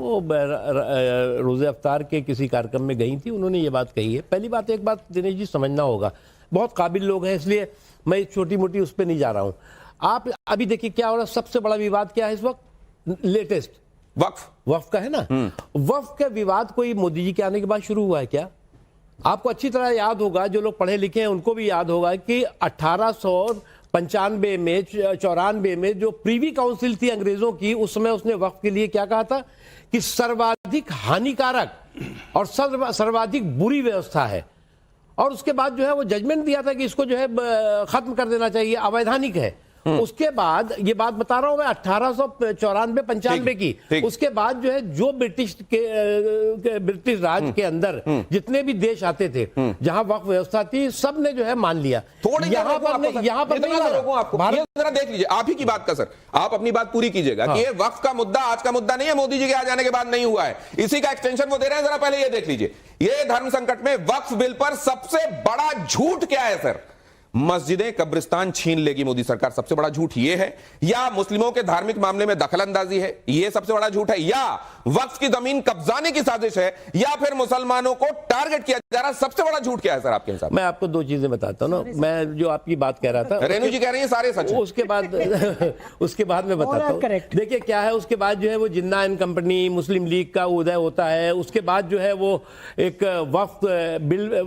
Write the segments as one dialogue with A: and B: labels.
A: वो रोज़े अफ्तार के किसी कार्यक्रम में गई थी, उन्होंने ये बात कही है। पहली बात, एक बात दिनेश जी समझना होगा, बहुत काबिल लोग हैं, इसलिए मैं छोटी मोटी उस पर नहीं जा रहा हूँ। आप अभी देखिए क्या हो रहा है, सबसे बड़ा विवाद क्या है इस वक्त, लेटेस्ट वक्फ का है ना। वक्फ का विवाद कोई मोदी जी के आने के बाद शुरू हुआ है क्या? आपको अच्छी तरह याद होगा, जो लोग पढ़े लिखे हैं उनको भी याद होगा कि 1895 में 94 में जो प्रीवी काउंसिल थी अंग्रेजों की, उस समय उसने वक्फ के लिए क्या कहा था कि सर्वाधिक हानिकारक और सर्वाधिक बुरी व्यवस्था है। और उसके बाद जो है वो जजमेंट दिया था कि इसको जो है खत्म कर देना चाहिए, अवैधानिक है। उसके बाद ये बात बता रहा हूं मैं 1894-95 की, उसके बाद जो है जो ब्रिटिश राज के अंदर जितने भी देश आते थे जहां वक्फ व्यवस्था थी, सब ने जो है मान लिया। यहाँ पर
B: जरा देख लीजिए, आप ही की बात का सर, आप अपनी बात पूरी कीजिएगा कि ये वक्फ का मुद्दा आज का मुद्दा नहीं है, मोदी जी के आ जाने के बाद नहीं हुआ है, इसी का एक्सटेंशन वो दे रहे हैं। जरा पहले ये देख लीजिए, ये धर्म संकट में वक्फ बिल पर सबसे बड़ा झूठ क्या है सर? मस्जिदें कब्रिस्तान छीन लेगी मोदी सरकार, सबसे बड़ा झूठ ये है, या मुस्लिमों के धार्मिक मामले में दखलंदाजी है, ये सबसे बड़ा झूठ है, या वक्फ की जमीन कब्जाने की साजिश है, या फिर मुसलमानों को टारगेट किया जा रहा? सबसे बड़ा झूठ क्या है सर आपके हिसाब?
A: मैं आपको दो चीजें बताता हूं ना, मैं जो आपकी बात कह रहा था,
B: रेणु जी कह रही है सारे सच,
A: उसके बाद मैं बताता हूं। देखिए क्या है, उसके बाद जो है वो जिन्ना एंड कंपनी, मुस्लिम लीग का उदय होता है, उसके बाद जो है वो एक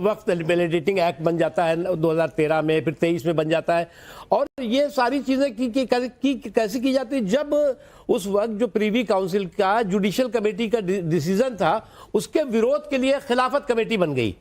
A: वक्फ वैलिडेटिंग एक्ट बन जाता है 2013 में, फिर 23 में बन जाता है। और ये सारी चीजें कैसे की जाती है? जब उस वक्त जो प्रीवी काउंसिल का जुडिशियल कमेटी का डिसीजन था, उसके विरोध के लिए खिलाफत कमेटी बन गई।